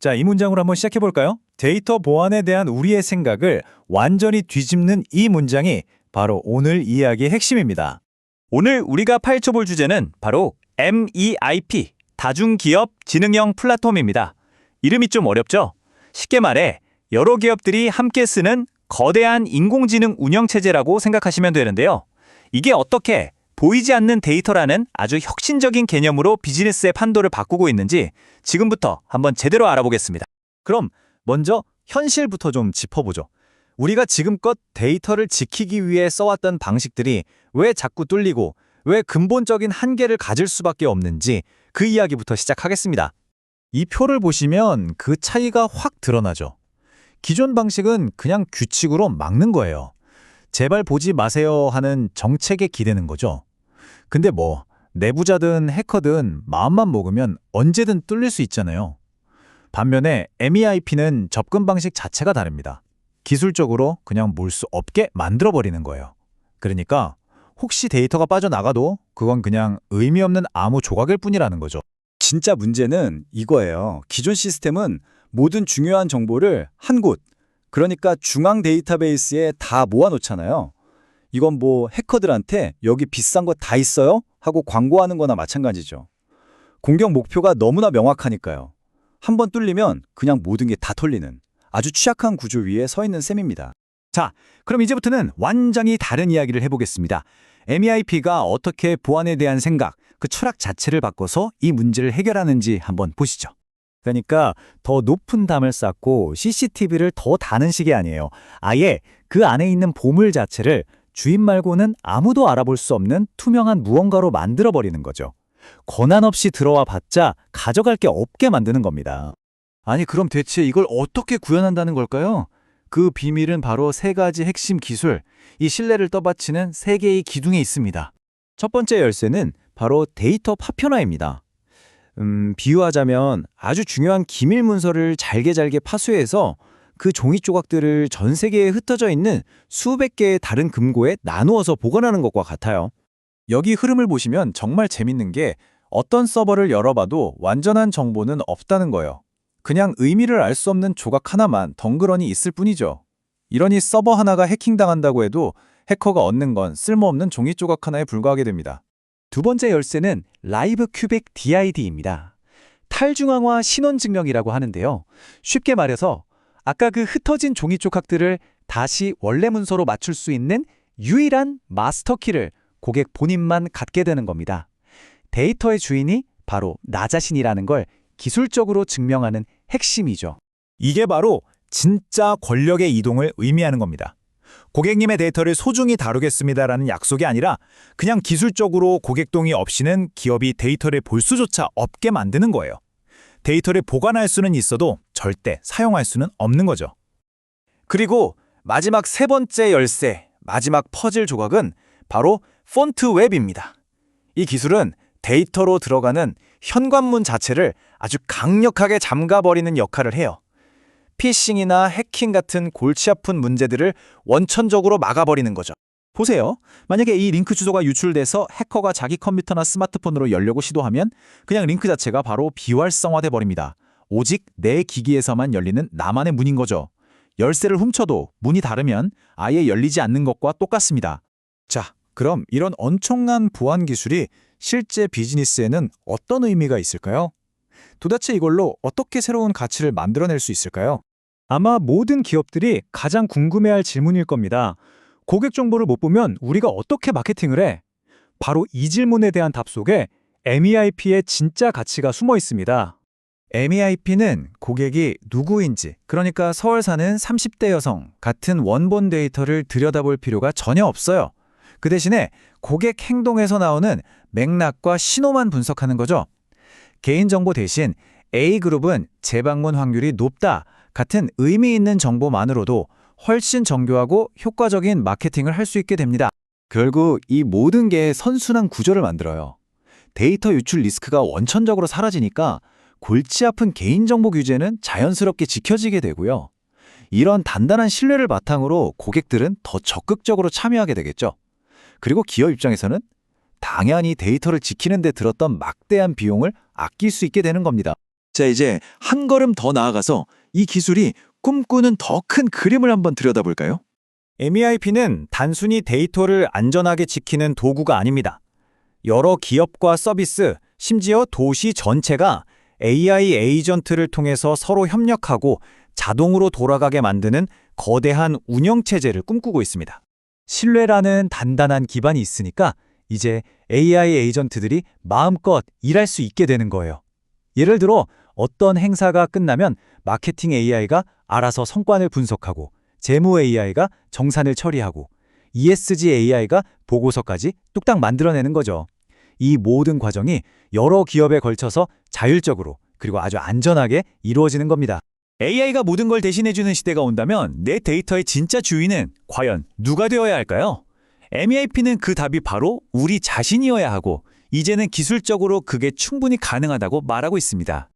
자, 이 문장으로 한번 시작해 볼까요? 데이터 보안에 대한 우리의 생각을 완전히 뒤집는 이 문장이 바로 오늘 이야기의 핵심입니다. 오늘 우리가 파헤쳐볼 주제는 바로 MEIP, 다중기업 지능형 플랫폼입니다. 이름이 좀 어렵죠? 쉽게 말해 여러 기업들이 함께 쓰는 거대한 인공지능 운영체제라고 생각하시면 되는데요. 이게 어떻게 보이지 않는 데이터라는 아주 혁신적인 개념으로 비즈니스의 판도를 바꾸고 있는지 지금부터 한번 제대로 알아보겠습니다. 그럼 먼저 현실부터 좀 짚어보죠. 우리가 지금껏 데이터를 지키기 위해 써왔던 방식들이 왜 자꾸 뚫리고 왜 근본적인 한계를 가질 수밖에 없는지 그 이야기부터 시작하겠습니다. 이 표를 보시면 그 차이가 확 드러나죠. 기존 방식은 그냥 규칙으로 막는 거예요. 제발 보지 마세요 하는 정책에 기대는 거죠. 근데 내부자든 해커든 마음만 먹으면 언제든 뚫릴 수 있잖아요. 반면에 MEIP는 접근 방식 자체가 다릅니다. 기술적으로 그냥 몰 수 없게 만들어버리는 거예요. 그러니까 혹시 데이터가 빠져나가도 그건 그냥 의미 없는 아무 조각일 뿐이라는 거죠. 진짜 문제는 이거예요. 기존 시스템은 모든 중요한 정보를 한 곳, 그러니까 중앙 데이터베이스에 다 모아놓잖아요. 이건 해커들한테 여기 비싼 거 다 있어요? 하고 광고하는 거나 마찬가지죠. 공격 목표가 너무나 명확하니까요. 한번 뚫리면 그냥 모든 게 다 털리는 아주 취약한 구조 위에 서 있는 셈입니다. 자, 그럼 이제부터는 완전히 다른 이야기를 해보겠습니다. MEIP가 어떻게 보안에 대한 생각, 그 철학 자체를 바꿔서 이 문제를 해결하는지 한번 보시죠. 그러니까 더 높은 담을 쌓고 CCTV를 더 다는 식이 아니에요. 아예 그 안에 있는 보물 자체를 주인 말고는 아무도 알아볼 수 없는 투명한 무언가로 만들어버리는 거죠. 권한 없이 들어와 봤자 가져갈 게 없게 만드는 겁니다. 아니, 그럼 대체 이걸 어떻게 구현한다는 걸까요? 그 비밀은 바로 세 가지 핵심 기술, 이 신뢰를 떠받치는 세 개의 기둥에 있습니다. 첫 번째 열쇠는 바로 데이터 파편화입니다. 비유하자면 아주 중요한 기밀 문서를 잘게 파쇄해서 그 종이 조각들을 전 세계에 흩어져 있는 수백 개의 다른 금고에 나누어서 보관하는 것과 같아요. 여기 흐름을 보시면 정말 재밌는 게 어떤 서버를 열어봐도 완전한 정보는 없다는 거예요. 그냥 의미를 알 수 없는 조각 하나만 덩그러니 있을 뿐이죠. 이러니 서버 하나가 해킹당한다고 해도 해커가 얻는 건 쓸모없는 종이 조각 하나에 불과하게 됩니다. 두 번째 열쇠는 라이브 큐빅 DID입니다. 탈중앙화 신원 증명이라고 하는데요. 쉽게 말해서 아까 그 흩어진 종이 조각들을 다시 원래 문서로 맞출 수 있는 유일한 마스터키를 고객 본인만 갖게 되는 겁니다. 데이터의 주인이 바로 나 자신이라는 걸 기술적으로 증명하는 핵심이죠. 이게 바로 진짜 권력의 이동을 의미하는 겁니다. 고객님의 데이터를 소중히 다루겠습니다라는 약속이 아니라 그냥 기술적으로 고객 동의 없이는 기업이 데이터를 볼 수조차 없게 만드는 거예요. 데이터를 보관할 수는 있어도 절대 사용할 수는 없는 거죠. 그리고 마지막 세 번째 열쇠, 마지막 퍼즐 조각은 바로 폰트 웹입니다. 이 기술은 데이터로 들어가는 현관문 자체를 아주 강력하게 잠가버리는 역할을 해요. 피싱이나 해킹 같은 골치 아픈 문제들을 원천적으로 막아버리는 거죠. 보세요. 만약에 이 링크 주소가 유출돼서 해커가 자기 컴퓨터나 스마트폰으로 열려고 시도하면 그냥 링크 자체가 바로 비활성화돼 버립니다. 오직 내 기기에서만 열리는 나만의 문인 거죠. 열쇠를 훔쳐도 문이 닫으면 아예 열리지 않는 것과 똑같습니다. 자, 그럼 이런 엄청난 보안 기술이 실제 비즈니스에는 어떤 의미가 있을까요? 도대체 이걸로 어떻게 새로운 가치를 만들어낼 수 있을까요? 아마 모든 기업들이 가장 궁금해할 질문일 겁니다. 고객 정보를 못 보면 우리가 어떻게 마케팅을 해? 바로 이 질문에 대한 답 속에 MEIP의 진짜 가치가 숨어 있습니다. MEIP는 고객이 누구인지, 그러니까 서울 사는 30대 여성 같은 원본 데이터를 들여다볼 필요가 전혀 없어요. 그 대신에 고객 행동에서 나오는 맥락과 신호만 분석하는 거죠. 개인정보 대신 A그룹은 재방문 확률이 높다 같은 의미 있는 정보만으로도 훨씬 정교하고 효과적인 마케팅을 할 수 있게 됩니다. 결국 이 모든 게 선순환 구조를 만들어요. 데이터 유출 리스크가 원천적으로 사라지니까 골치 아픈 개인정보 규제는 자연스럽게 지켜지게 되고요. 이런 단단한 신뢰를 바탕으로 고객들은 더 적극적으로 참여하게 되겠죠. 그리고 기업 입장에서는 당연히 데이터를 지키는 데 들었던 막대한 비용을 아낄 수 있게 되는 겁니다. 자, 이제 한 걸음 더 나아가서 이 기술이 꿈꾸는 더 큰 그림을 한번 들여다볼까요? MEIP는 단순히 데이터를 안전하게 지키는 도구가 아닙니다. 여러 기업과 서비스, 심지어 도시 전체가 AI 에이전트를 통해서 서로 협력하고 자동으로 돌아가게 만드는 거대한 운영체제를 꿈꾸고 있습니다. 신뢰라는 단단한 기반이 있으니까 이제 AI 에이전트들이 마음껏 일할 수 있게 되는 거예요. 예를 들어 어떤 행사가 끝나면 마케팅 AI가 알아서 성과를 분석하고 재무 AI가 정산을 처리하고 ESG AI가 보고서까지 뚝딱 만들어내는 거죠. 이 모든 과정이 여러 기업에 걸쳐서 자율적으로 그리고 아주 안전하게 이루어지는 겁니다. AI가 모든 걸 대신해주는 시대가 온다면 내 데이터의 진짜 주인은 과연 누가 되어야 할까요? MEIP는 그 답이 바로 우리 자신이어야 하고 이제는 기술적으로 그게 충분히 가능하다고 말하고 있습니다.